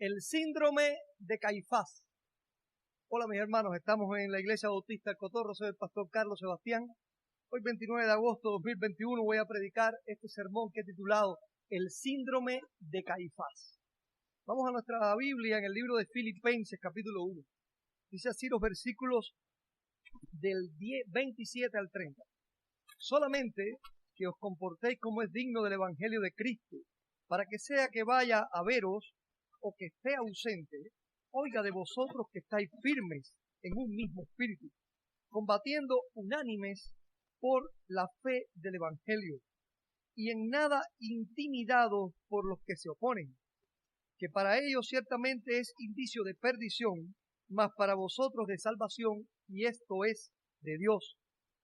El síndrome de Caifás. Hola mis hermanos, estamos en la Iglesia Bautista El Cotorro, soy el pastor Carlos Sebastián. Hoy 29 de agosto de 2021 voy a predicar este sermón que he titulado El síndrome de Caifás. Vamos a nuestra Biblia en el libro de Filipenses capítulo 1. Dice así los versículos del 27 al 30. Solamente que os comportéis como es digno del Evangelio de Cristo, para que sea que vaya a veros o que esté ausente, oiga de vosotros que estáis firmes en un mismo espíritu, combatiendo unánimes por la fe del Evangelio, y en nada intimidados por los que se oponen, que para ellos ciertamente es indicio de perdición, mas para vosotros de salvación, y esto es de Dios,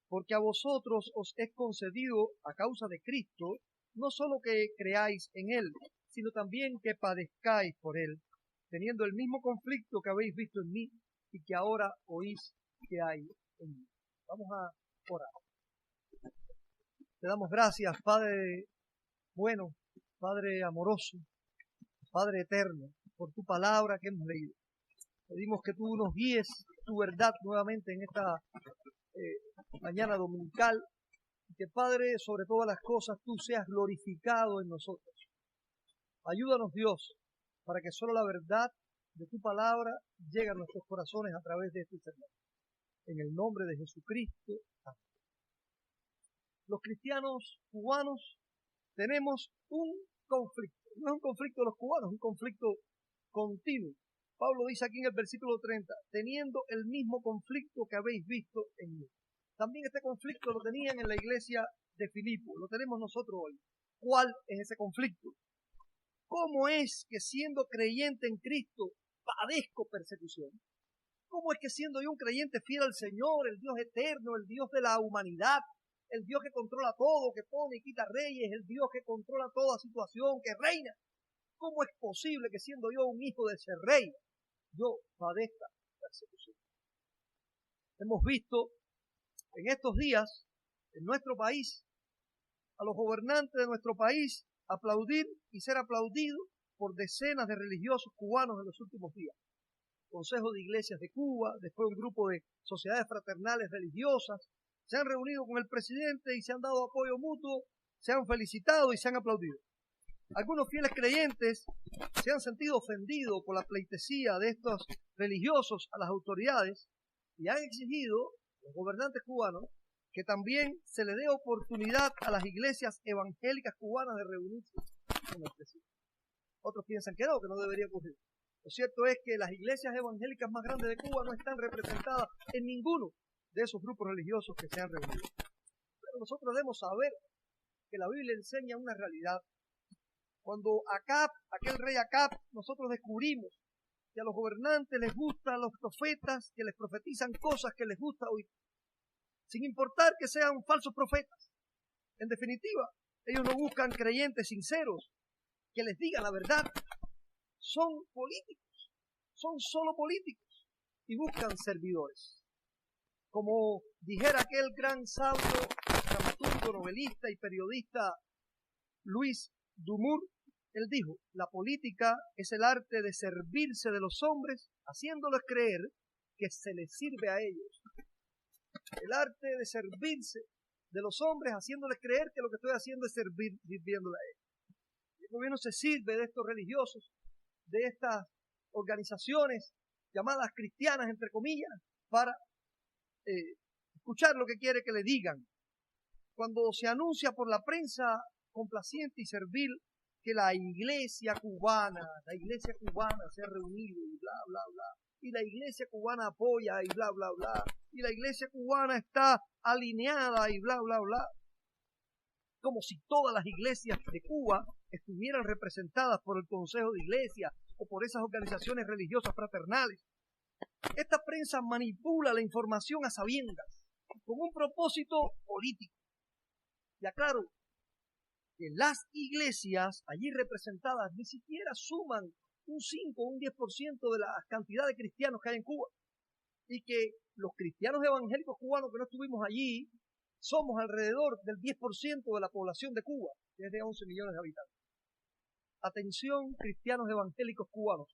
porque a vosotros os es concedido a causa de Cristo, no solo que creáis en Él, sino también que padezcáis por Él, teniendo el mismo conflicto que habéis visto en mí y que ahora oís que hay en mí. Vamos a orar. Te damos gracias, Padre bueno, Padre amoroso, Padre eterno, por tu palabra que hemos leído. Pedimos que tú nos guíes tu verdad nuevamente en esta mañana dominical, y que, Padre, sobre todas las cosas, tú seas glorificado en nosotros. Ayúdanos, Dios, para que solo la verdad de tu palabra llegue a nuestros corazones a través de este sermón. En el nombre de Jesucristo. Amén. Los cristianos cubanos tenemos un conflicto. No es un conflicto de los cubanos, es un conflicto continuo. Pablo dice aquí en el versículo 30, teniendo el mismo conflicto que habéis visto en mí. También este conflicto lo tenían en la iglesia de Filipo, lo tenemos nosotros hoy. ¿Cuál es ese conflicto? ¿Cómo es que siendo creyente en Cristo padezco persecución? ¿Cómo es que siendo yo un creyente fiel al Señor, el Dios eterno, el Dios de la humanidad, el Dios que controla todo, que pone y quita reyes, el Dios que controla toda situación, que reina? ¿Cómo es posible que siendo yo un hijo de ese rey, yo padezca persecución? Hemos visto en estos días, en nuestro país, a los gobernantes de nuestro país aplaudir y ser aplaudidos por decenas de religiosos cubanos en los últimos días. Consejo de Iglesias de Cuba, después un grupo de sociedades fraternales religiosas, se han reunido con el presidente y se han dado apoyo mutuo, se han felicitado y se han aplaudido. Algunos fieles creyentes se han sentido ofendidos por la pleitesía de estos religiosos a las autoridades y han exigido, los gobernantes cubanos, que también se le dé oportunidad a las iglesias evangélicas cubanas de reunirse con el presidente. Otros piensan que no debería ocurrir. Lo cierto es que las iglesias evangélicas más grandes de Cuba no están representadas en ninguno de esos grupos religiosos que se han reunido. Pero nosotros debemos saber que la Biblia enseña una realidad. Cuando aquel rey Acab, nosotros descubrimos que a los gobernantes les gustan los profetas, que les profetizan cosas que les gusta oír, sin importar que sean falsos profetas. En definitiva, ellos no buscan creyentes sinceros que les digan la verdad. Son políticos, son solo políticos y buscan servidores. Como dijera aquel gran sabio, dramaturgo, novelista y periodista Luis Dumour, él dijo, la política es el arte de servirse de los hombres, haciéndoles creer que se les sirve a ellos. El arte de servirse de los hombres, haciéndoles creer que lo que estoy haciendo es sirviéndole a ellos. El gobierno se sirve de estos religiosos, de estas organizaciones llamadas cristianas, entre comillas, para escuchar lo que quiere que le digan. Cuando se anuncia por la prensa complaciente y servil que la iglesia cubana se ha reunido y bla, bla, bla, y la iglesia cubana apoya y bla, bla, bla, y la iglesia cubana está alineada y bla, bla, bla, como si todas las iglesias de Cuba estuvieran representadas por el Consejo de Iglesias o por esas organizaciones religiosas fraternales. Esta prensa manipula la información a sabiendas, con un propósito político. Y aclaro que las iglesias allí representadas ni siquiera suman un 5 o un 10% de la cantidad de cristianos que hay en Cuba. Y que los cristianos evangélicos cubanos que no estuvimos allí somos alrededor del 10% de la población de Cuba, que es de 11 millones de habitantes. Atención, cristianos evangélicos cubanos.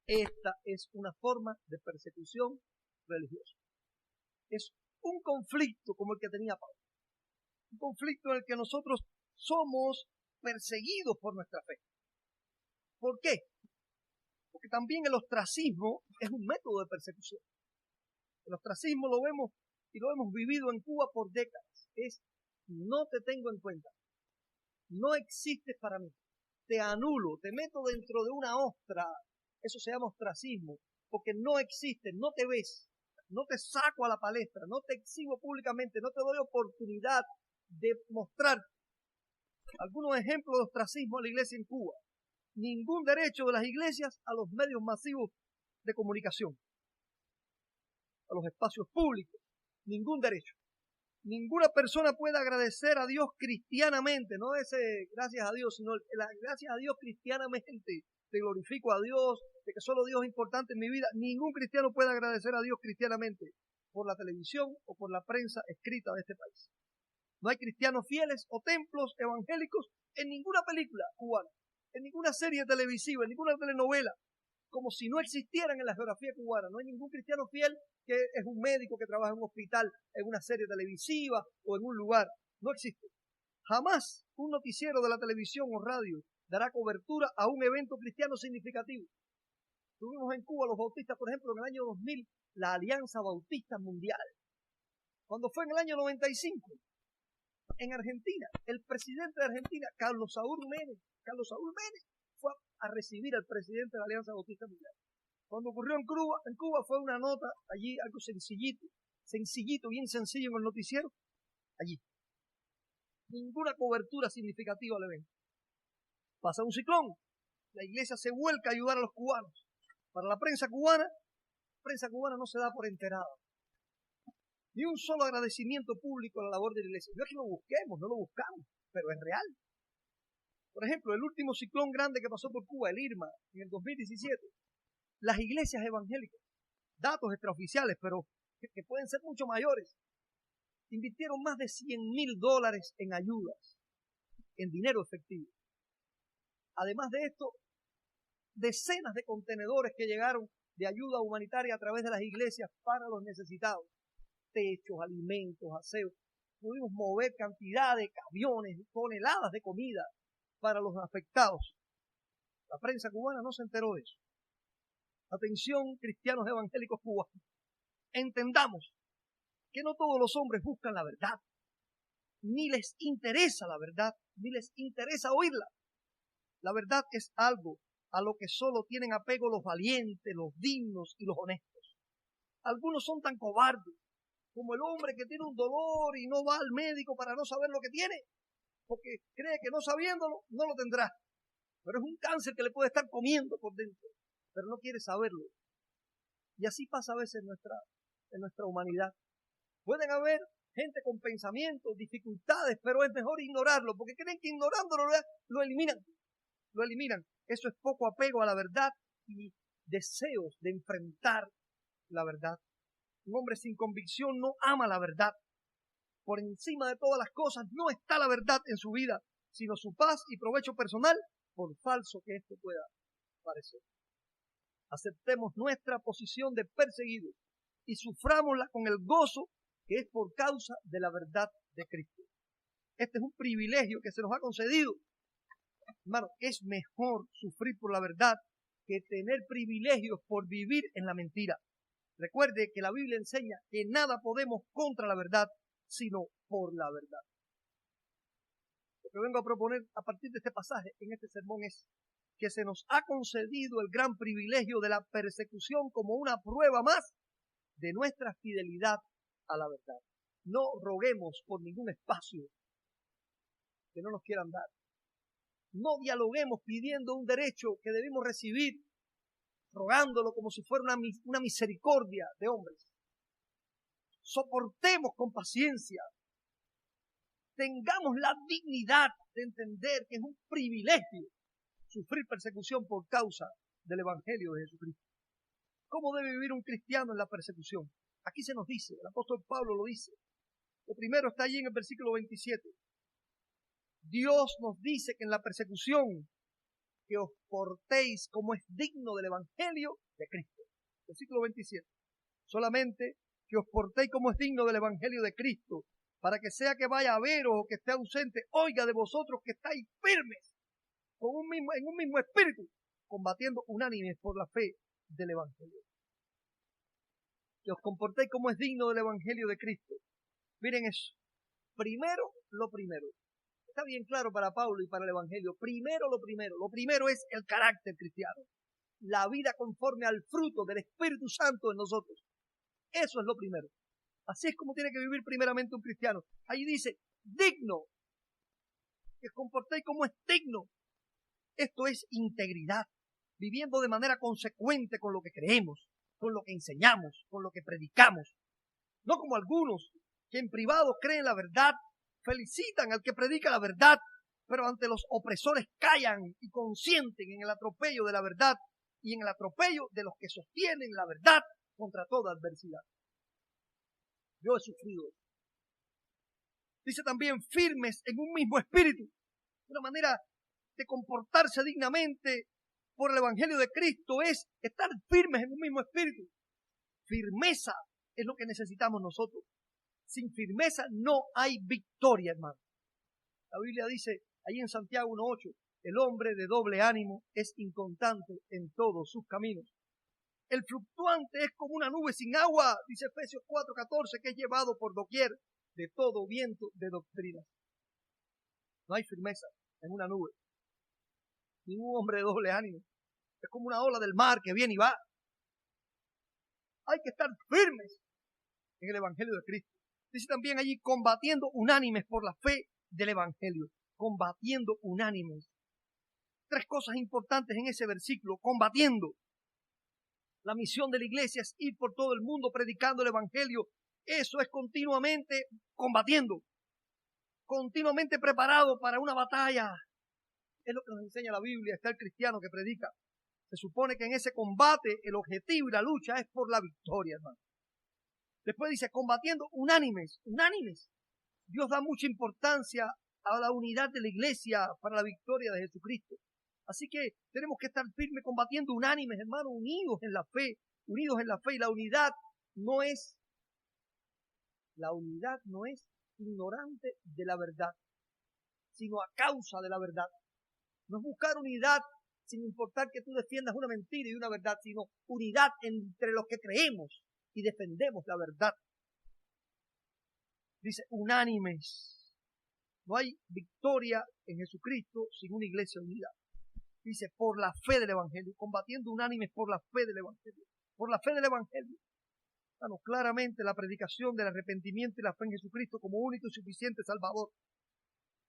Esta es una forma de persecución religiosa. Es un conflicto como el que tenía Pablo. Un conflicto en el que nosotros somos perseguidos por nuestra fe. ¿Por qué? Porque también el ostracismo es un método de persecución. El ostracismo lo vemos y lo hemos vivido en Cuba por décadas. Es no te tengo en cuenta. No existes para mí. Te anulo, te meto dentro de una ostra. Eso se llama ostracismo. Porque no existes, no te ves. No te saco a la palestra, no te exhibo públicamente, no te doy oportunidad de mostrar algunos ejemplos de ostracismo a la iglesia en Cuba. Ningún derecho de las iglesias a los medios masivos de comunicación, a los espacios públicos, ningún derecho. Ninguna persona puede agradecer a Dios cristianamente, no ese gracias a Dios, sino la gracias a Dios cristianamente, te glorifico a Dios, de que solo Dios es importante en mi vida. Ningún cristiano puede agradecer a Dios cristianamente por la televisión o por la prensa escrita de este país. No hay cristianos fieles o templos evangélicos en ninguna película cubana, en ninguna serie televisiva, en ninguna telenovela, como si no existieran en la geografía cubana. No hay ningún cristiano fiel que es un médico que trabaja en un hospital, en una serie televisiva o en un lugar. No existe. Jamás un noticiero de la televisión o radio dará cobertura a un evento cristiano significativo. Tuvimos en Cuba los bautistas, por ejemplo, en el año 2000, la Alianza Bautista Mundial. Cuando fue en el año 95, en Argentina, el presidente de Argentina, Carlos Saúl Menem, fue a recibir al presidente de la Alianza Bautista Mundial. Cuando ocurrió en Cuba fue una nota allí, algo sencillito, bien sencillo en el noticiero, allí. Ninguna cobertura significativa al evento. Pasa un ciclón, la iglesia se vuelca a ayudar a los cubanos. Para la prensa cubana no se da por enterada. Ni un solo agradecimiento público a la labor de la iglesia. No es que lo busquemos, no lo buscamos, pero es real. Por ejemplo, el último ciclón grande que pasó por Cuba, el Irma, en el 2017, las iglesias evangélicas, datos extraoficiales, pero que pueden ser mucho mayores, invirtieron más de $100,000 en ayudas, en dinero efectivo. Además de esto, decenas de contenedores que llegaron de ayuda humanitaria a través de las iglesias para los necesitados. Techos, alimentos, aseo. Pudimos mover cantidad de camiones, toneladas de comida para los afectados. La prensa cubana no se enteró de eso. Atención, cristianos evangélicos cubanos. Entendamos que no todos los hombres buscan la verdad, ni les interesa la verdad, ni les interesa oírla. La verdad es algo a lo que solo tienen apego los valientes, los dignos y los honestos. Algunos son tan cobardes como el hombre que tiene un dolor y no va al médico para no saber lo que tiene, porque cree que no sabiéndolo no lo tendrá. Pero es un cáncer que le puede estar comiendo por dentro, pero no quiere saberlo. Y así pasa a veces en nuestra humanidad. Pueden haber gente con pensamientos, dificultades, pero es mejor ignorarlo, porque creen que ignorándolo lo eliminan. Eso es poco apego a la verdad y deseos de enfrentar la verdad. Un hombre sin convicción no ama la verdad. Por encima de todas las cosas no está la verdad en su vida, sino su paz y provecho personal, por falso que esto pueda parecer. Aceptemos nuestra posición de perseguidos y sufrámosla con el gozo que es por causa de la verdad de Cristo. Este es un privilegio que se nos ha concedido. Hermano, es mejor sufrir por la verdad que tener privilegios por vivir en la mentira. Recuerde que la Biblia enseña que nada podemos contra la verdad, sino por la verdad. Lo que vengo a proponer a partir de este pasaje en este sermón es que se nos ha concedido el gran privilegio de la persecución como una prueba más de nuestra fidelidad a la verdad. No roguemos por ningún espacio que no nos quieran dar. No dialoguemos pidiendo un derecho que debemos recibir, rogándolo como si fuera una misericordia de hombres. Soportemos con paciencia. Tengamos la dignidad de entender que es un privilegio sufrir persecución por causa del Evangelio de Jesucristo. ¿Cómo debe vivir un cristiano en la persecución? Aquí se nos dice, el apóstol Pablo lo dice. Lo primero está allí en el versículo 27. Dios nos dice que en la persecución que os portéis como es digno del Evangelio de Cristo. Versículo 27. Solamente que os portéis como es digno del Evangelio de Cristo, para que sea que vaya a veros o que esté ausente, oiga de vosotros que estáis firmes en un mismo espíritu, combatiendo unánimes por la fe del Evangelio. Que os comportéis como es digno del Evangelio de Cristo. Miren eso. Primero, lo primero. Está bien claro para Pablo y para el Evangelio. Primero, lo primero. Lo primero es el carácter cristiano. La vida conforme al fruto del Espíritu Santo en nosotros. Eso es lo primero. Así es como tiene que vivir primeramente un cristiano. Ahí dice, digno. Que os comportéis como es digno. Esto es integridad. Viviendo de manera consecuente con lo que creemos, con lo que enseñamos, con lo que predicamos. No como algunos que en privado creen la verdad, felicitan al que predica la verdad, pero ante los opresores callan y consienten en el atropello de la verdad y en el atropello de los que sostienen la verdad contra toda adversidad. Yo he sufrido eso. Dice también firmes en un mismo espíritu, una manera de comportarse dignamente por el Evangelio de Cristo es estar firmes en un mismo espíritu. Firmeza es lo que necesitamos nosotros. Sin firmeza no hay victoria, hermano. La Biblia dice ahí en Santiago 1:8, el hombre de doble ánimo es inconstante en todos sus caminos. El fluctuante es como una nube sin agua, dice Efesios 4:14, que es llevado por doquier de todo viento de doctrina. No hay firmeza en una nube. Ningún hombre de doble ánimo. Es como una ola del mar que viene y va. Hay que estar firmes en el Evangelio de Cristo. Dice también allí, combatiendo unánimes por la fe del Evangelio. Combatiendo unánimes. Tres cosas importantes en ese versículo. Combatiendo. La misión de la iglesia es ir por todo el mundo predicando el Evangelio. Eso es continuamente combatiendo. Continuamente preparado para una batalla. Es lo que nos enseña la Biblia. Está el cristiano que predica. Se supone que en ese combate el objetivo y la lucha es por la victoria, hermano. Después dice, combatiendo unánimes, unánimes. Dios da mucha importancia a la unidad de la iglesia para la victoria de Jesucristo. Así que tenemos que estar firmes combatiendo unánimes, hermano, unidos en la fe, unidos en la fe. Y la unidad no es ignorante de la verdad, sino a causa de la verdad. No es buscar unidad sin importar que tú defiendas una mentira y una verdad, sino unidad entre los que creemos y defendemos la verdad. Dice, unánimes. No hay victoria en Jesucristo sin una iglesia unida. Dice, por la fe del Evangelio, combatiendo unánimes por la fe del Evangelio. Por la fe del Evangelio. Bueno, claramente la predicación del arrepentimiento y la fe en Jesucristo como único y suficiente Salvador.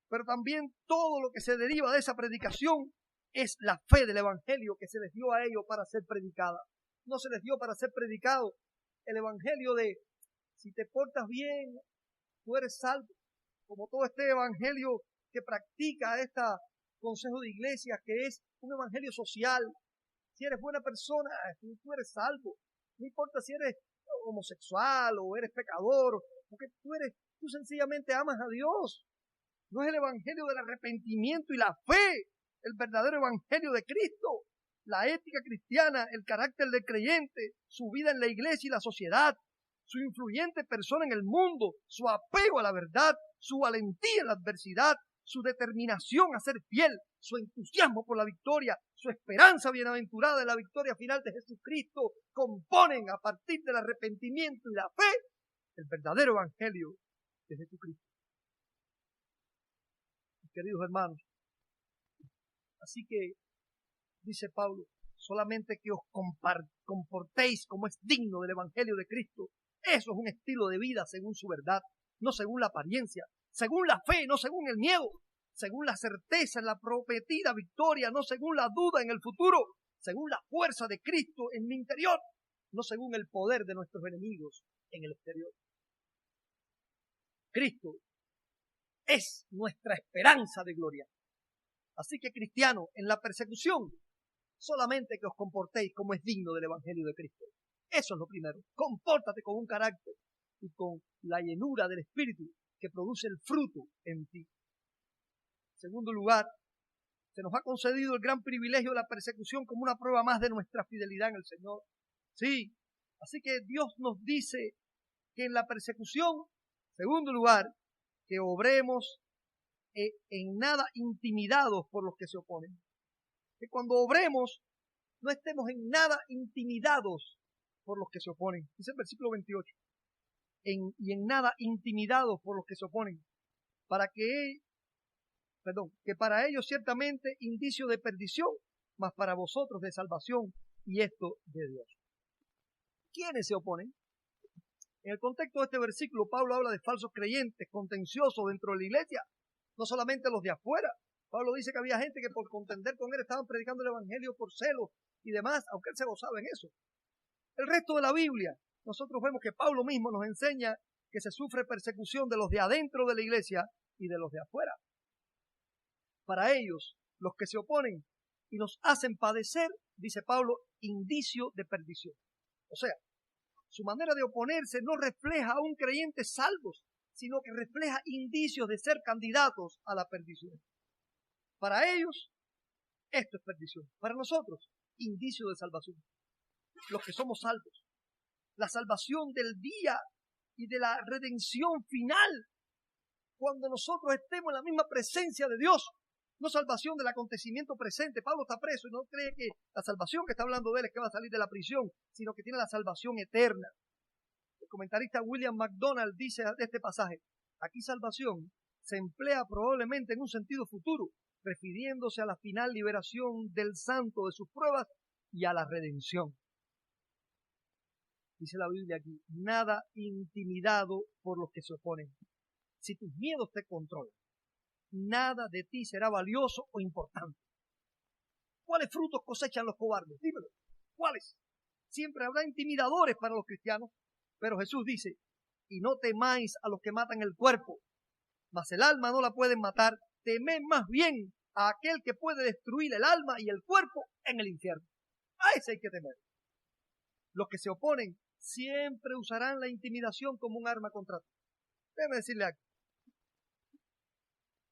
Pero también todo lo que se deriva de esa predicación es la fe del Evangelio que se les dio a ellos para ser predicada. No se les dio para ser predicado el Evangelio de si te portas bien, tú eres salvo. Como todo este Evangelio que practica este consejo de iglesia, que es un Evangelio social. Si eres buena persona, tú eres salvo. No importa si eres homosexual o eres pecador, porque tú sencillamente amas a Dios. No es el Evangelio del arrepentimiento y la fe, el verdadero Evangelio de Cristo, la ética cristiana, el carácter del creyente, su vida en la iglesia y la sociedad, su influyente persona en el mundo, su apego a la verdad, su valentía en la adversidad, su determinación a ser fiel, su entusiasmo por la victoria, su esperanza bienaventurada en la victoria final de Jesucristo, componen a partir del arrepentimiento y la fe el verdadero Evangelio de Jesucristo. Queridos hermanos, así que, dice Pablo, solamente que os comportéis como es digno del Evangelio de Cristo. Eso es un estilo de vida según su verdad, no según la apariencia, según la fe, no según el miedo, según la certeza en la prometida victoria, no según la duda en el futuro, según la fuerza de Cristo en mi interior, no según el poder de nuestros enemigos en el exterior. Cristo es nuestra esperanza de gloria. Así que, cristiano, en la persecución, solamente que os comportéis como es digno del Evangelio de Cristo. Eso es lo primero. Compórtate con un carácter y con la llenura del Espíritu que produce el fruto en ti. segundo lugar, se nos ha concedido el gran privilegio de la persecución como una prueba más de nuestra fidelidad en el Señor. Sí, así que Dios nos dice que en la persecución, segundo lugar, que obremos en nada intimidados por los que se oponen. Que cuando obremos no estemos en nada intimidados por los que se oponen. Dice el versículo 28. Y en nada intimidados por los que se oponen. Que para ellos ciertamente indicio de perdición, mas para vosotros de salvación, y esto de Dios. ¿Quiénes se oponen? En el contexto de este versículo, Pablo habla de falsos creyentes, contenciosos dentro de la iglesia, no solamente los de afuera. Pablo dice que había gente que por contender con él estaban predicando el evangelio por celos y demás, aunque él se gozaba en eso. El resto de la Biblia, nosotros vemos que Pablo mismo nos enseña que se sufre persecución de los de adentro de la iglesia y de los de afuera. Para ellos, los que se oponen y nos hacen padecer, dice Pablo, indicio de perdición. O sea, su manera de oponerse no refleja a un creyente salvos, sino que refleja indicios de ser candidatos a la perdición. Para ellos, esto es perdición. Para nosotros, indicio de salvación. Los que somos salvos. La salvación del día y de la redención final. Cuando nosotros estemos en la misma presencia de Dios. No salvación del acontecimiento presente. Pablo está preso y no cree que la salvación que está hablando de él es que va a salir de la prisión, sino que tiene la salvación eterna. El comentarista William MacDonald dice de este pasaje, aquí salvación se emplea probablemente en un sentido futuro, refiriéndose a la final liberación del santo de sus pruebas y a la redención. Dice la Biblia aquí, nada intimidado por los que se oponen. Si tus miedos te controlan, nada de ti será valioso o importante. ¿Cuáles frutos cosechan los cobardes? Dímelo. ¿Cuáles? Siempre habrá intimidadores para los cristianos, pero Jesús dice, y no temáis a los que matan el cuerpo, mas el alma no la pueden matar, temed más bien a aquel que puede destruir el alma y el cuerpo en el infierno. A ese hay que temer. Los que se oponen siempre usarán la intimidación como un arma contra ti. Déjeme decirle aquí.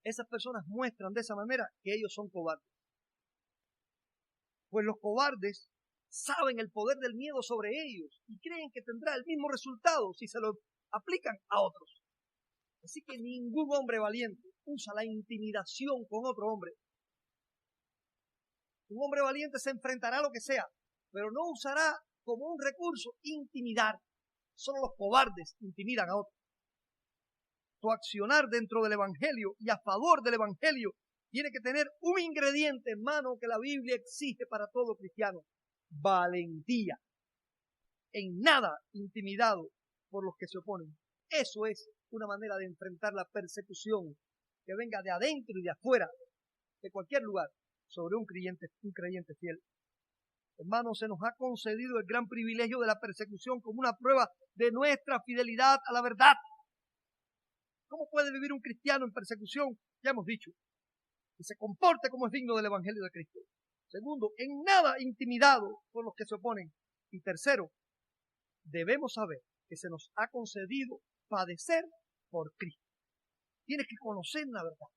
Esas personas muestran de esa manera que ellos son cobardes. Pues los cobardes saben el poder del miedo sobre ellos y creen que tendrá el mismo resultado si se lo aplican a otros. Así que ningún hombre valiente usa la intimidación con otro hombre. Un hombre valiente se enfrentará a lo que sea, pero no usará como un recurso intimidar. Solo los cobardes intimidan a otros. Tu accionar dentro del Evangelio y a favor del Evangelio tiene que tener un ingrediente, hermano, que la Biblia exige para todo cristiano. Valentía. En nada intimidado por los que se oponen. Eso es una manera de enfrentar la persecución que venga de adentro y de afuera, de cualquier lugar, sobre un creyente fiel. Hermanos, se nos ha concedido el gran privilegio de la persecución como una prueba de nuestra fidelidad a la verdad. ¿Cómo puede vivir un cristiano en persecución? Ya hemos dicho, que se comporte como es digno del Evangelio de Cristo. Segundo, en nada intimidado por los que se oponen. Y tercero, debemos saber que se nos ha concedido padecer por Cristo. Tienes que conocer la verdad.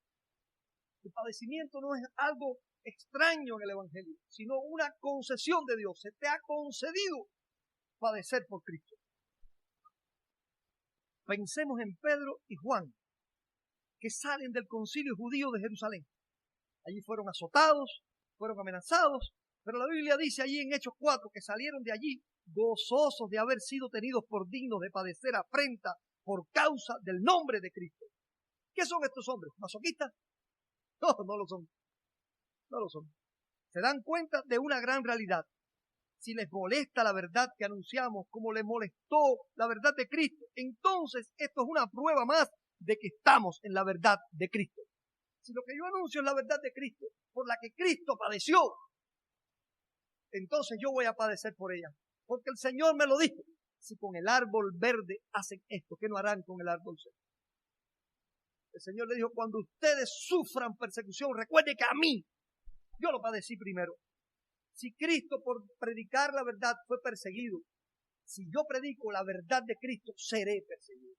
El padecimiento no es algo extraño en el Evangelio, sino una concesión de Dios. Se te ha concedido padecer por Cristo. Pensemos en Pedro y Juan, que salen del concilio judío de Jerusalén. Allí fueron azotados, fueron amenazados, pero la Biblia dice allí en Hechos 4 que salieron de allí gozosos de haber sido tenidos por dignos de padecer afrenta por causa del nombre de Cristo. ¿Qué son estos hombres? ¿Masoquistas? No, no lo son. No lo son. Se dan cuenta de una gran realidad. Si les molesta la verdad que anunciamos, como les molestó la verdad de Cristo, entonces esto es una prueba más de que estamos en la verdad de Cristo. Si lo que yo anuncio es la verdad de Cristo, por la que Cristo padeció, entonces yo voy a padecer por ella. Porque el Señor me lo dijo. Si con el árbol verde hacen esto, ¿qué no harán con el árbol seco? El Señor le dijo, cuando ustedes sufran persecución, recuerde que a mí, yo lo padecí primero. Si Cristo por predicar la verdad fue perseguido, si yo predico la verdad de Cristo, seré perseguido.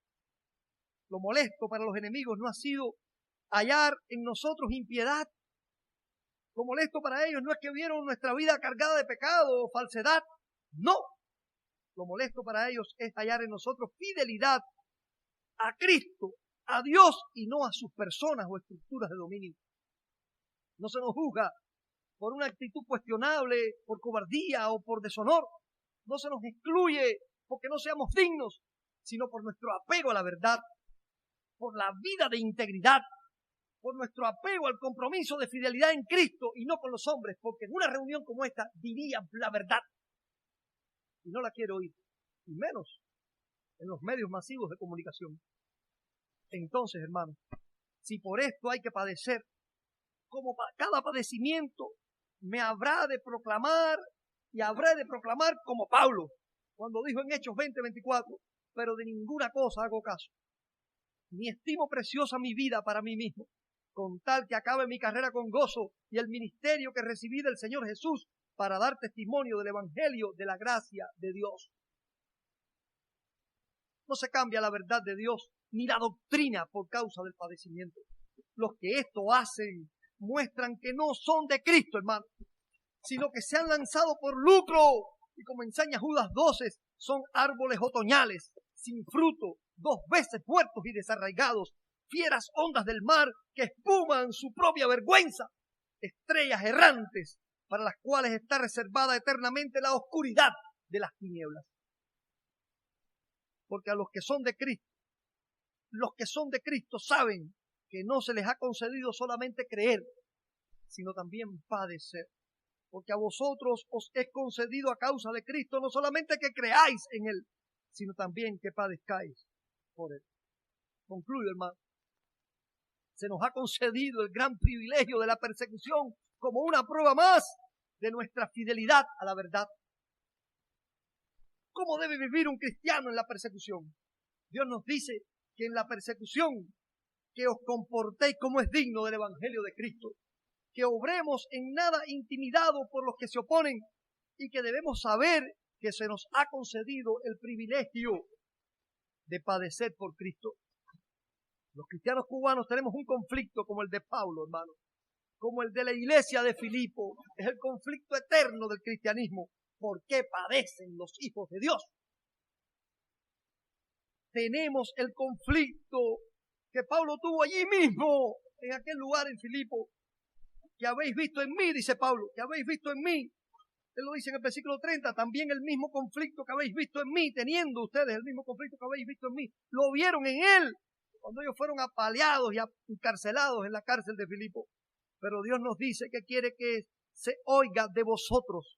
Lo molesto para los enemigos no ha sido hallar en nosotros impiedad. Lo molesto para ellos no es que vieron nuestra vida cargada de pecado o falsedad. No. Lo molesto para ellos es hallar en nosotros fidelidad a Cristo, a Dios y no a sus personas o estructuras de dominio. No se nos juzga por una actitud cuestionable, por cobardía o por deshonor. No se nos excluye porque no seamos dignos, sino por nuestro apego a la verdad, por la vida de integridad, por nuestro apego al compromiso de fidelidad en Cristo y no con los hombres, porque en una reunión como esta dirían la verdad y no la quiero oír, y menos en los medios masivos de comunicación. Entonces, hermanos, si por esto hay que padecer, como cada padecimiento me habrá de proclamar y habré de proclamar como Pablo, cuando dijo en Hechos 20:24, pero de ninguna cosa hago caso, ni estimo preciosa mi vida para mí mismo, con tal que acabe mi carrera con gozo y el ministerio que recibí del Señor Jesús para dar testimonio del Evangelio de la gracia de Dios. No se cambia la verdad de Dios ni la doctrina por causa del padecimiento. Los que esto hacen muestran que no son de Cristo, hermano, sino que se han lanzado por lucro y, como enseña Judas 12, son árboles otoñales, sin fruto, 2 veces muertos y desarraigados, fieras ondas del mar que espuman su propia vergüenza, estrellas errantes para las cuales está reservada eternamente la oscuridad de las tinieblas. Porque a los que son de Cristo saben que no se les ha concedido solamente creer, sino también padecer. Porque a vosotros os es concedido a causa de Cristo no solamente que creáis en Él, sino también que padezcáis por Él. Concluyo, hermano. Se nos ha concedido el gran privilegio de la persecución como una prueba más de nuestra fidelidad a la verdad. ¿Cómo debe vivir un cristiano en la persecución? Dios nos dice que en la persecución que os comportéis como es digno del Evangelio de Cristo, que obremos en nada intimidados por los que se oponen y que debemos saber que se nos ha concedido el privilegio de padecer por Cristo. Los cristianos cubanos tenemos un conflicto como el de Pablo, hermano, como el de la iglesia de Filipo. Es el conflicto eterno del cristianismo. ¿Por qué padecen los hijos de Dios? Tenemos el conflicto que Pablo tuvo allí mismo, en aquel lugar en Filipo. Que habéis visto en mí, dice Pablo, que habéis visto en mí. Él lo dice en el versículo 30, también el mismo conflicto que habéis visto en mí, teniendo ustedes el mismo conflicto que habéis visto en mí, lo vieron en él, cuando ellos fueron apaleados y encarcelados en la cárcel de Filipo. Pero Dios nos dice que quiere que se oiga de vosotros,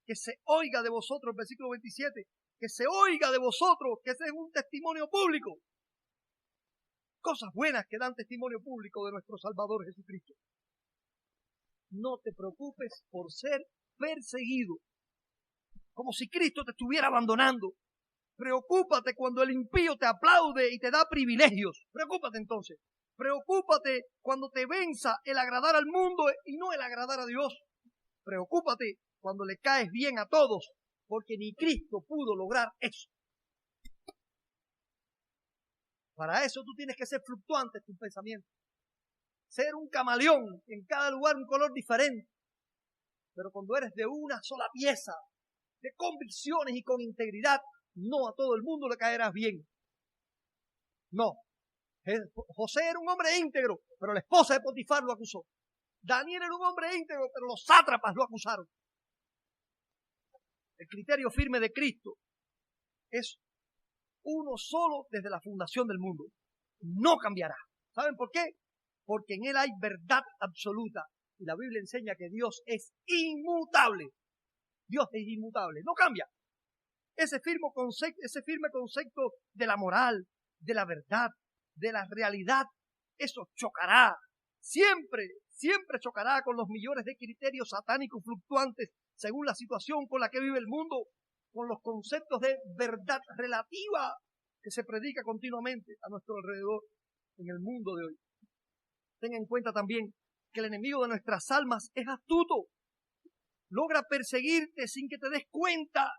que se oiga de vosotros, versículo 27, que se oiga de vosotros, que ese es un testimonio público. Cosas buenas que dan testimonio público de nuestro Salvador Jesucristo. No te preocupes por ser perseguido, como si Cristo te estuviera abandonando. Preocúpate cuando el impío te aplaude y te da privilegios. Preocúpate entonces. Preocúpate cuando te venza el agradar al mundo y no el agradar a Dios. Preocúpate cuando le caes bien a todos, porque ni Cristo pudo lograr eso. Para eso tú tienes que ser fluctuante en tus pensamientos. Ser un camaleón, en cada lugar un color diferente. Pero cuando eres de una sola pieza, de convicciones y con integridad, no a todo el mundo le caerás bien. No. José era un hombre íntegro, pero la esposa de Potifar lo acusó. Daniel era un hombre íntegro, pero los sátrapas lo acusaron. El criterio firme de Cristo es uno solo desde la fundación del mundo. No cambiará. ¿Saben por qué? Porque en Él hay verdad absoluta. Y la Biblia enseña que Dios es inmutable. Dios es inmutable, no cambia. Ese firme concepto de la moral, de la verdad, de la realidad, eso chocará. Siempre chocará con los millones de criterios satánicos fluctuantes según la situación con la que vive el mundo, con los conceptos de verdad relativa que se predica continuamente a nuestro alrededor en el mundo de hoy. Ten en cuenta también que el enemigo de nuestras almas es astuto. Logra perseguirte sin que te des cuenta.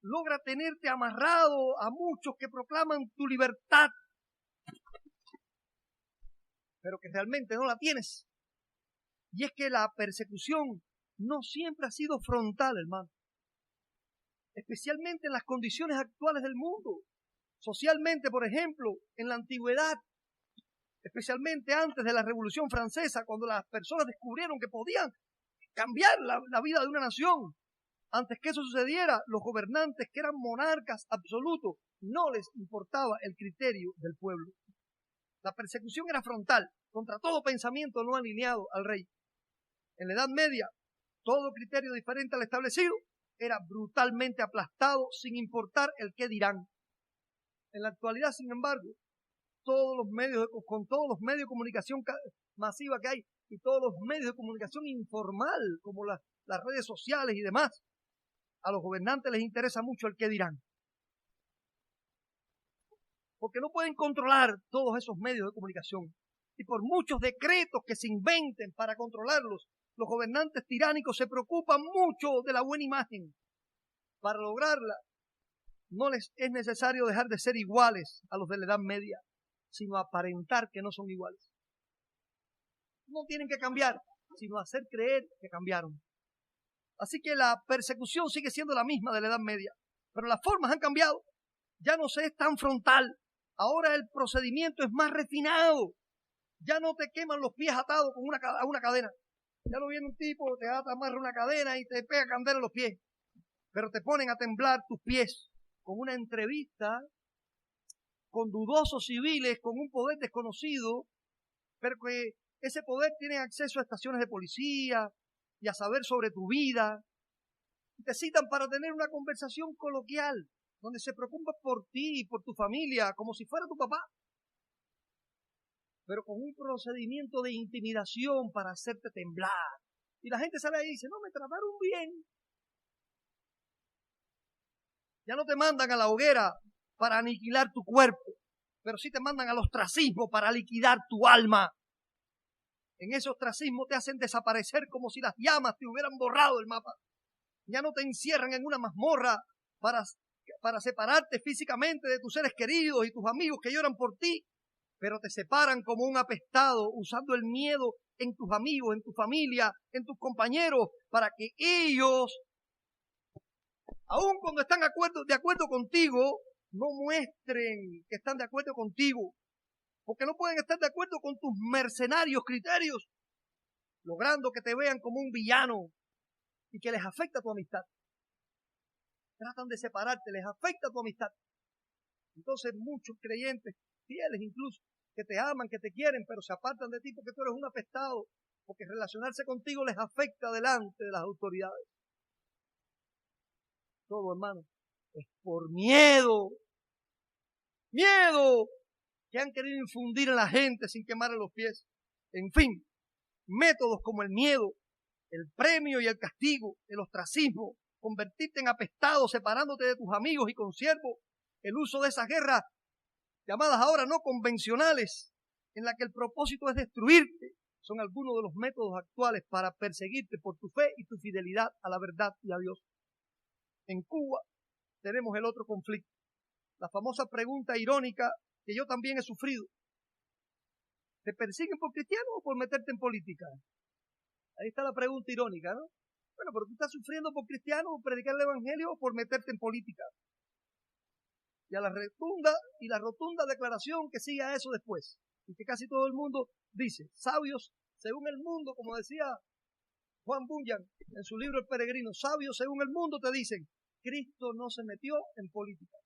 Logra tenerte amarrado a muchos que proclaman tu libertad. pero que realmente no la tienes. Y es que la persecución no siempre ha sido frontal, hermano. Especialmente en las condiciones actuales del mundo. Socialmente, por ejemplo, en la antigüedad, especialmente antes de la Revolución Francesa, cuando las personas descubrieron que podían cambiar la vida de una nación. Antes que eso sucediera, los gobernantes, que eran monarcas absolutos, no les importaba el criterio del pueblo. La persecución era frontal, contra todo pensamiento no alineado al rey. En la Edad Media, todo criterio diferente al establecido era brutalmente aplastado sin importar el qué dirán. En la actualidad, sin embargo, con todos los medios de comunicación masiva que hay y todos los medios de comunicación informal, como las redes sociales y demás, a los gobernantes les interesa mucho el qué dirán. Porque no pueden controlar todos esos medios de comunicación. Y por muchos decretos que se inventen para controlarlos, los gobernantes tiránicos se preocupan mucho de la buena imagen. Para lograrla, no les es necesario dejar de ser iguales a los de la Edad Media, sino aparentar que no son iguales. No tienen que cambiar, sino hacer creer que cambiaron. Así que la persecución sigue siendo la misma de la Edad Media, pero las formas han cambiado. Ya no se es tan frontal. Ahora el procedimiento es más refinado. Ya no te queman los pies atados a una cadena. Ya no viene un tipo, te amarra una cadena y te pega candela en los pies. Pero te ponen a temblar tus pies con una entrevista con dudosos civiles, con un poder desconocido, pero que ese poder tiene acceso a estaciones de policía y a saber sobre tu vida. Te citan para tener una conversación coloquial, donde se preocupa por ti y por tu familia, como si fuera tu papá, pero con un procedimiento de intimidación para hacerte temblar. Y la gente sale ahí y dice, no, me trataron bien. Ya no te mandan a la hoguera para aniquilar tu cuerpo, pero sí te mandan al ostracismo para liquidar tu alma. En ese ostracismo te hacen desaparecer como si las llamas te hubieran borrado el mapa. Ya no te encierran en una mazmorra para separarte físicamente de tus seres queridos y tus amigos que lloran por ti, pero te separan como un apestado usando el miedo en tus amigos, en tu familia, en tus compañeros, para que ellos, aun cuando están de acuerdo contigo, no muestren que están de acuerdo contigo, porque no pueden estar de acuerdo con tus mercenarios criterios, logrando que te vean como un villano y que les afecta tu amistad. Tratan de separarte, les afecta tu amistad. Entonces muchos creyentes, fieles incluso, que te aman, que te quieren, pero se apartan de ti porque tú eres un apestado, porque relacionarse contigo les afecta delante de las autoridades. Todo, hermano, es por miedo. Miedo que han querido infundir en la gente sin quemarle los pies. En fin, métodos como el miedo, el premio y el castigo, el ostracismo, convertirte en apestado separándote de tus amigos y consiervos, el uso de esas guerras llamadas ahora no convencionales, en la que el propósito es destruirte, son algunos de los métodos actuales para perseguirte por tu fe y tu fidelidad a la verdad y a Dios. En Cuba tenemos el otro conflicto, la famosa pregunta irónica que yo también he sufrido. ¿Te persiguen por cristiano o por meterte en política? Ahí está la pregunta irónica, ¿no? Bueno, pero tú estás sufriendo por cristiano, por predicar el evangelio o por meterte en política. Y a la rotunda declaración que sigue a eso después, y que casi todo el mundo dice, sabios según el mundo, como decía Juan Bunyan en su libro El Peregrino, sabios según el mundo te dicen, Cristo no se metió en política.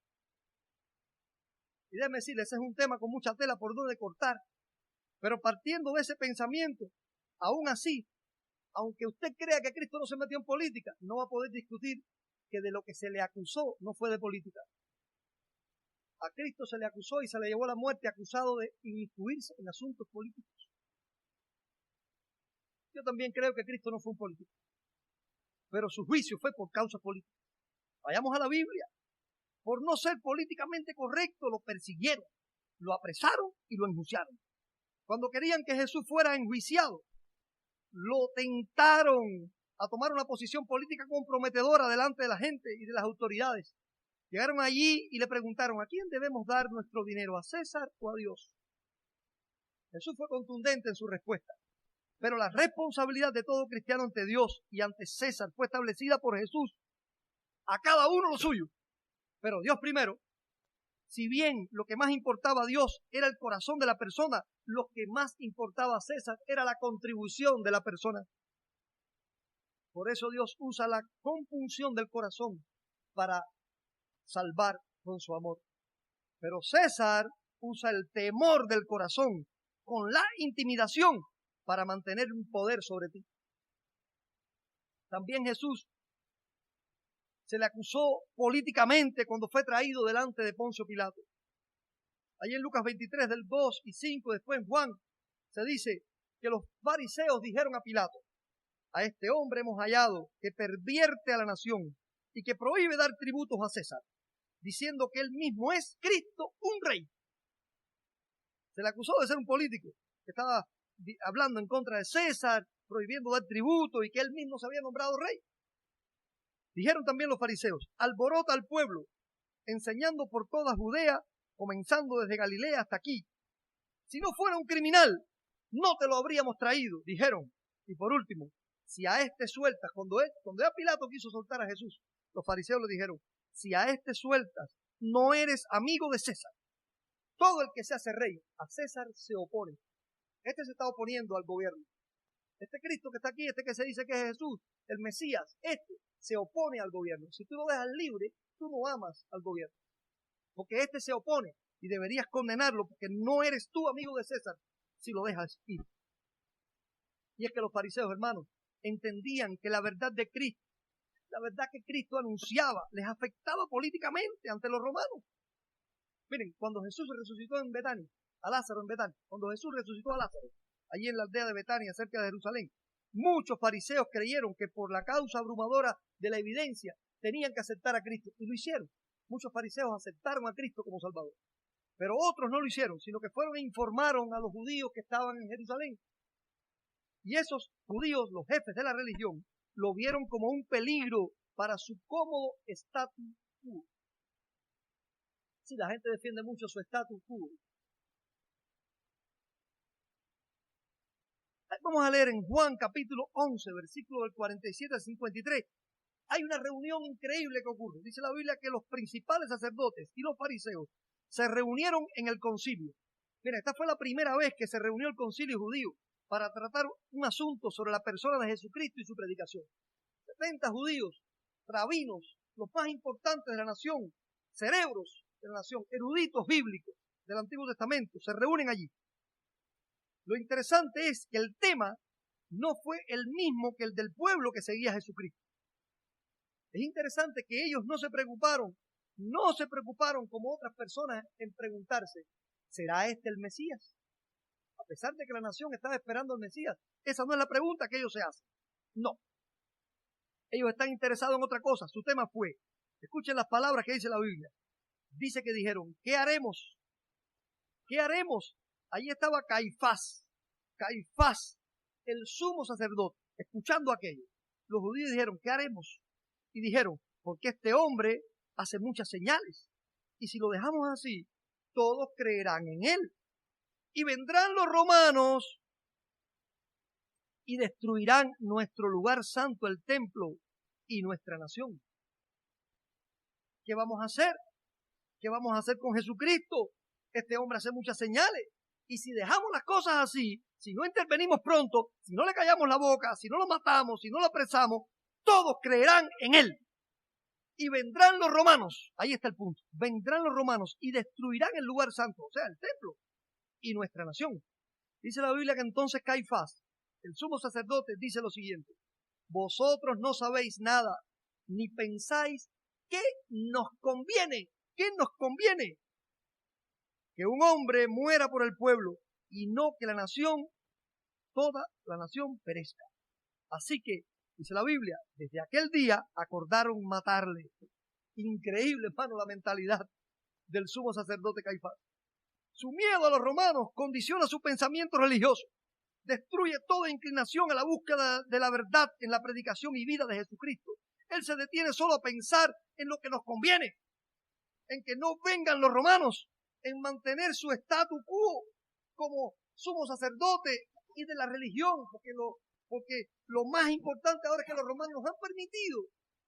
Y déjeme decirle, ese es un tema con mucha tela por donde cortar, pero partiendo de ese pensamiento, aún así, aunque usted crea que Cristo no se metió en política, no va a poder discutir que de lo que se le acusó no fue de política. A Cristo se le acusó y se le llevó a la muerte acusado de inmiscuirse en asuntos políticos. Yo también creo que Cristo no fue un político, pero su juicio fue por causas políticas. Vayamos a la Biblia. Por no ser políticamente correcto, lo persiguieron, lo apresaron y lo enjuiciaron. Cuando querían que Jesús fuera enjuiciado, lo tentaron a tomar una posición política comprometedora delante de la gente y de las autoridades. Llegaron allí y le preguntaron, ¿a quién debemos dar nuestro dinero? ¿A César o a Dios? Jesús fue contundente en su respuesta. Pero la responsabilidad de todo cristiano ante Dios y ante César fue establecida por Jesús. A cada uno lo suyo. Pero Dios primero. Si bien lo que más importaba a Dios era el corazón de la persona, lo que más importaba a César era la contribución de la persona. Por eso Dios usa la compunción del corazón para salvar con su amor. Pero César usa el temor del corazón con la intimidación para mantener un poder sobre ti. También Jesús se le acusó políticamente cuando fue traído delante de Poncio Pilato. Allí en Lucas 23 del 2 y 5, después en Juan, se dice que los fariseos dijeron a Pilato: a este hombre hemos hallado que pervierte a la nación y que prohíbe dar tributos a César, diciendo que él mismo es Cristo, un rey. Se le acusó de ser un político que estaba hablando en contra de César, prohibiendo dar tributo y que él mismo se había nombrado rey. Dijeron también los fariseos: alborota al pueblo, enseñando por toda Judea, comenzando desde Galilea hasta aquí. Si no fuera un criminal, no te lo habríamos traído, dijeron. Y por último, si a este sueltas, cuando ya Pilato quiso soltar a Jesús, los fariseos le dijeron: si a este sueltas, no eres amigo de César. Todo el que se hace rey, a César se opone. Este se está oponiendo al gobierno. Este Cristo que está aquí, este que se dice que es Jesús, el Mesías, este se opone al gobierno. Si tú lo dejas libre, tú no amas al gobierno. Porque este se opone y deberías condenarlo porque no eres tú amigo de César si lo dejas ir. Y es que los fariseos, hermanos, entendían que la verdad de Cristo, la verdad que Cristo anunciaba, les afectaba políticamente ante los romanos. Miren, cuando Jesús resucitó en Betania, a Lázaro en Betania, cuando Jesús resucitó a Lázaro, allí en la aldea de Betania, cerca de Jerusalén, muchos fariseos creyeron que por la causa abrumadora de la evidencia tenían que aceptar a Cristo, y lo hicieron. Muchos fariseos aceptaron a Cristo como Salvador. Pero otros no lo hicieron, sino que fueron e informaron a los judíos que estaban en Jerusalén. Y esos judíos, los jefes de la religión, lo vieron como un peligro para su cómodo status quo. Sí, la gente defiende mucho su status quo. Vamos a leer en Juan capítulo 11, versículo del 47 al 53. Hay una reunión increíble que ocurre. Dice la Biblia que los principales sacerdotes y los fariseos se reunieron en el concilio. Mira, esta fue la primera vez que se reunió el concilio judío para tratar un asunto sobre la persona de Jesucristo y su predicación. 70 judíos, rabinos, los más importantes de la nación, cerebros de la nación, eruditos bíblicos del Antiguo Testamento, se reúnen allí. Lo interesante es que el tema no fue el mismo que el del pueblo que seguía a Jesucristo. Es interesante que ellos no se preocuparon como otras personas en preguntarse: ¿será este el Mesías? A pesar de que la nación estaba esperando al Mesías, esa no es la pregunta que ellos se hacen. No. Ellos están interesados en otra cosa. Su tema fue, escuchen las palabras que dice la Biblia. Dice que dijeron: ¿qué haremos? ¿Qué haremos? Allí estaba Caifás, el sumo sacerdote, escuchando aquello. Los judíos dijeron: ¿qué haremos? Y dijeron: porque este hombre hace muchas señales. Y si lo dejamos así, todos creerán en él. Y vendrán los romanos y destruirán nuestro lugar santo, el templo, y nuestra nación. ¿Qué vamos a hacer? ¿Qué vamos a hacer con Jesucristo? Este hombre hace muchas señales. Y si dejamos las cosas así, si no intervenimos pronto, si no le callamos la boca, si no lo matamos, si no lo apresamos, todos creerán en él. Y vendrán los romanos, ahí está el punto, vendrán los romanos y destruirán el lugar santo, o sea, el templo, y nuestra nación. Dice la Biblia que entonces Caifás, el sumo sacerdote, dice lo siguiente: vosotros no sabéis nada, ni pensáis qué nos conviene, que un hombre muera por el pueblo y no que la nación, toda la nación perezca. Así que, dice la Biblia, desde aquel día acordaron matarle. Increíble, hermano, la mentalidad del sumo sacerdote Caifás. Su miedo a los romanos condiciona su pensamiento religioso. Destruye toda inclinación a la búsqueda de la verdad en la predicación y vida de Jesucristo. Él se detiene solo a pensar en lo que nos conviene, en que no vengan los romanos, en mantener su status quo como sumo sacerdote y de la religión, porque lo más importante ahora es que los romanos nos han permitido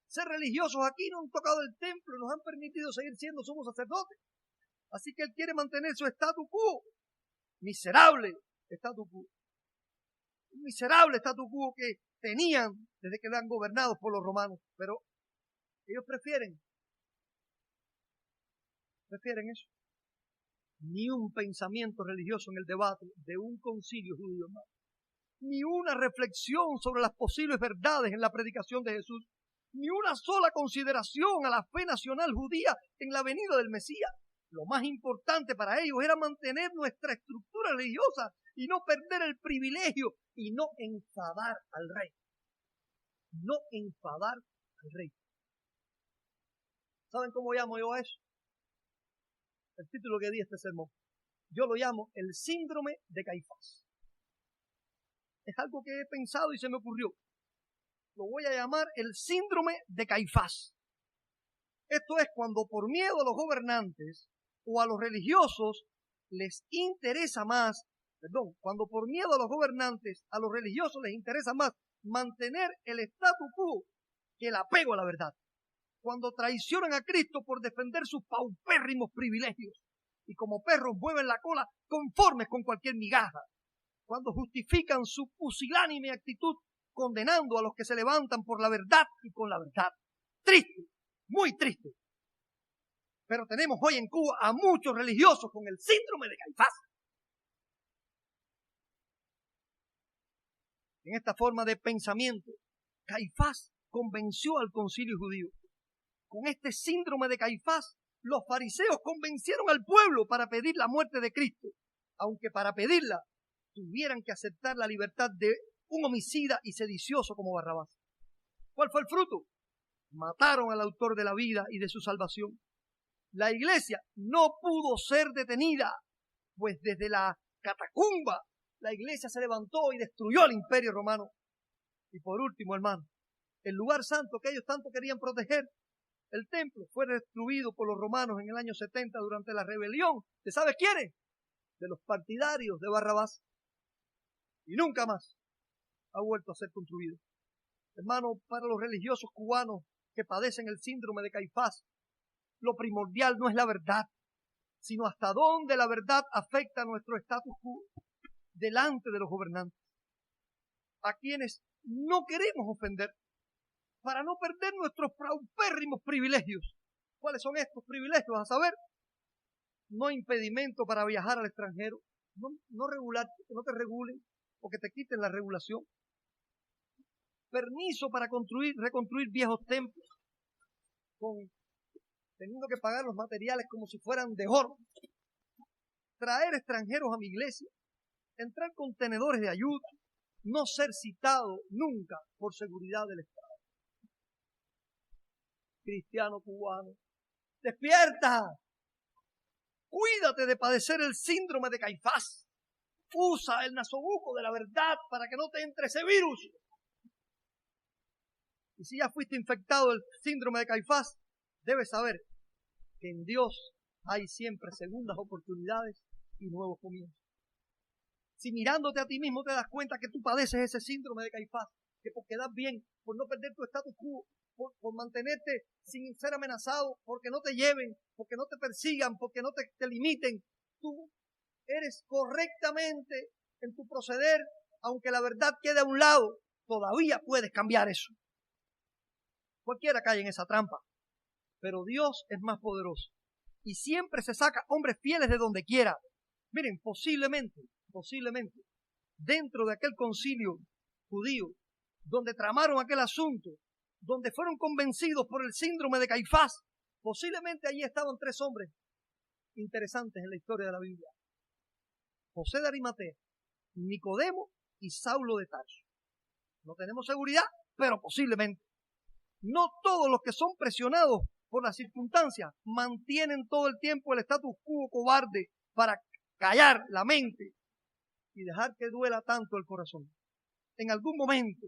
ser religiosos aquí, no han tocado el templo, nos han permitido seguir siendo sumos sacerdotes. Así que él quiere mantener su statu quo, miserable statu quo. Un miserable statu quo que tenían desde que eran gobernados por los romanos, pero ellos prefieren eso. Ni un pensamiento religioso en el debate de un concilio judío, hermano. Ni una reflexión sobre las posibles verdades en la predicación de Jesús. Ni una sola consideración a la fe nacional judía en la venida del Mesías. Lo más importante para ellos era mantener nuestra estructura religiosa y no perder el privilegio y no enfadar al rey. No enfadar al rey. ¿Saben cómo llamo yo a eso? El título que di este sermón. Yo lo llamo el síndrome de Caifás. Es algo que he pensado y se me ocurrió. Lo voy a llamar el síndrome de Caifás. Esto es cuando por miedo a los gobernantes o a los religiosos les interesa más, cuando por miedo a los gobernantes, a los religiosos les interesa más mantener el statu quo que el apego a la verdad. Cuando traicionan a Cristo por defender sus paupérrimos privilegios y como perros mueven la cola conformes con cualquier migaja. Cuando justifican su pusilánime actitud condenando a los que se levantan por la verdad y con la verdad. Triste, muy triste. Pero tenemos hoy en Cuba a muchos religiosos con el síndrome de Caifás. En esta forma de pensamiento, Caifás convenció al concilio judío. Con este síndrome de Caifás, los fariseos convencieron al pueblo para pedir la muerte de Cristo, aunque para pedirla tuvieran que aceptar la libertad de un homicida y sedicioso como Barrabás. ¿Cuál fue el fruto? Mataron al autor de la vida y de su salvación. La iglesia no pudo ser detenida, pues desde la catacumba la iglesia se levantó y destruyó al imperio romano. Y por último, hermano, el lugar santo que ellos tanto querían proteger, el templo, fue destruido por los romanos en el año 70 durante la rebelión. ¿De sabe quiénes? De los partidarios de Barrabás. Y nunca más ha vuelto a ser construido. Hermano, para los religiosos cubanos que padecen el síndrome de Caifás, lo primordial no es la verdad, sino hasta dónde la verdad afecta a nuestro status quo delante de los gobernantes, a quienes no queremos ofender, para no perder nuestros paupérrimos privilegios. ¿Cuáles son estos privilegios? A saber, no impedimento para viajar al extranjero, no regularte, que no te regulen o que te quiten la regulación. Permiso para reconstruir viejos templos, teniendo que pagar los materiales como si fueran de oro. Traer extranjeros a mi iglesia, entrar con contenedores de ayuda, no ser citado nunca por seguridad del Estado. Cristiano cubano, despierta, cuídate de padecer el síndrome de Caifás. Usa el nasobuco de la verdad para que no te entre ese virus. Y si ya fuiste infectado del síndrome de Caifás, debes saber que en Dios hay siempre segundas oportunidades y nuevos comienzos. Si mirándote a ti mismo te das cuenta que tú padeces ese síndrome de Caifás, que por quedar bien, por no perder tu status quo, por mantenerte sin ser amenazado, porque no te lleven, porque no te persigan, porque no te limiten, tú eres correctamente en tu proceder, aunque la verdad quede a un lado, todavía puedes cambiar eso. Cualquiera cae en esa trampa, pero Dios es más poderoso y siempre se saca hombres fieles de donde quiera. Miren, posiblemente, dentro de aquel concilio judío, donde tramaron aquel asunto, donde fueron convencidos por el síndrome de Caifás, posiblemente allí estaban 3 hombres interesantes en la historia de la Biblia: José de Arimatea, Nicodemo y Saulo de Tarso. No tenemos seguridad, pero posiblemente. No todos los que son presionados por las circunstancias mantienen todo el tiempo el status quo cobarde para callar la mente y dejar que duela tanto el corazón. En algún momento,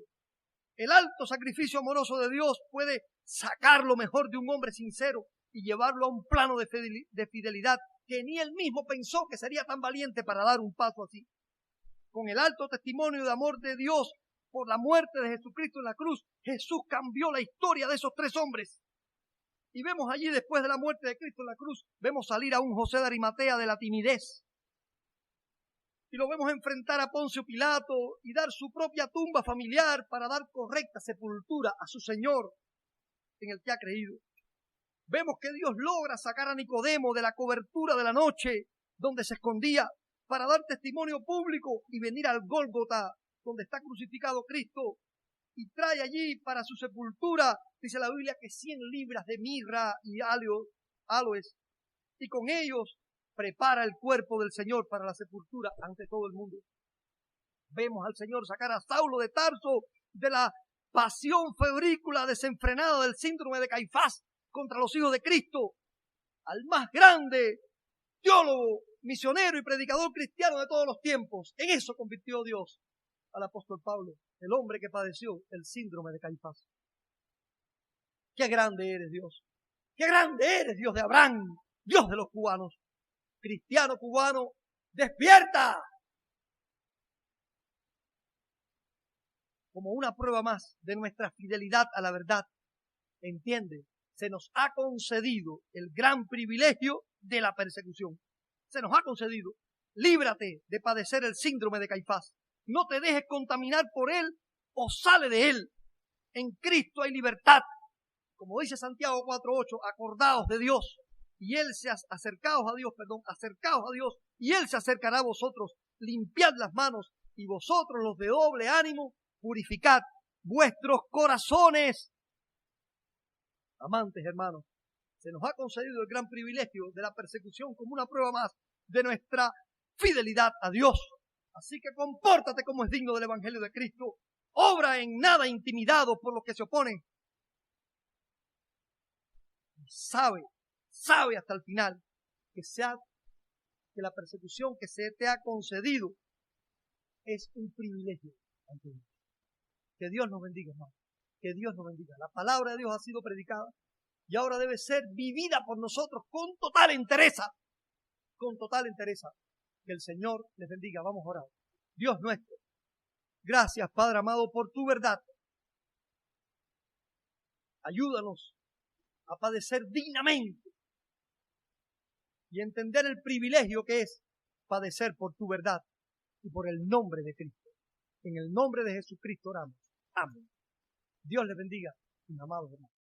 el alto sacrificio amoroso de Dios puede sacar lo mejor de un hombre sincero y llevarlo a un plano de fidelidad que ni él mismo pensó que sería tan valiente para dar un paso así. con el alto testimonio de amor de Dios por la muerte de Jesucristo en la cruz, Jesús cambió la historia de esos 3 hombres. Y vemos allí, después de la muerte de Cristo en la cruz, vemos salir a un José de Arimatea de la timidez. Y lo vemos enfrentar a Poncio Pilato y dar su propia tumba familiar para dar correcta sepultura a su Señor en el que ha creído. Vemos que Dios logra sacar a Nicodemo de la cobertura de la noche donde se escondía para dar testimonio público y venir al Gólgota donde está crucificado Cristo y trae allí para su sepultura, dice la Biblia, que 100 libras de mirra y aloes, y con ellos prepara el cuerpo del Señor para la sepultura ante todo el mundo. Vemos al Señor sacar a Saulo de Tarso de la pasión febrícula desenfrenada del síndrome de Caifás contra los hijos de Cristo, al más grande teólogo, misionero y predicador cristiano de todos los tiempos. En eso convirtió Dios al apóstol Pablo, el hombre que padeció el síndrome de Caifás. ¡Qué grande eres, Dios! ¡Qué grande eres, Dios de Abraham! Dios de los cubanos. Cristiano cubano, ¡despierta! Como una prueba más de nuestra fidelidad a la verdad, entiende, se nos ha concedido el gran privilegio de la persecución. Se nos ha concedido. Líbrate de padecer el síndrome de Caifás. No te dejes contaminar por él o sale de él. En Cristo hay libertad. Como dice Santiago 4:8, acordaos de Dios y él se acercaos a Dios, y él se acercará a vosotros. Limpiad las manos y vosotros los de doble ánimo, purificad vuestros corazones. Amantes hermanos, se nos ha concedido el gran privilegio de la persecución como una prueba más de nuestra fidelidad a Dios. Así que compórtate como es digno del Evangelio de Cristo. Obra en nada intimidado por los que se oponen. Sabe hasta el final que la persecución que se te ha concedido es un privilegio ante Dios. Que Dios nos bendiga, hermano. Que Dios nos bendiga. La palabra de Dios ha sido predicada y ahora debe ser vivida por nosotros con total entereza. Con total entereza. Que el Señor les bendiga. Vamos a orar. Dios nuestro, gracias, Padre amado, por tu verdad. Ayúdanos a padecer dignamente y entender el privilegio que es padecer por tu verdad y por el nombre de Cristo. En el nombre de Jesucristo oramos. Amén. Dios les bendiga, mis amados hermanos.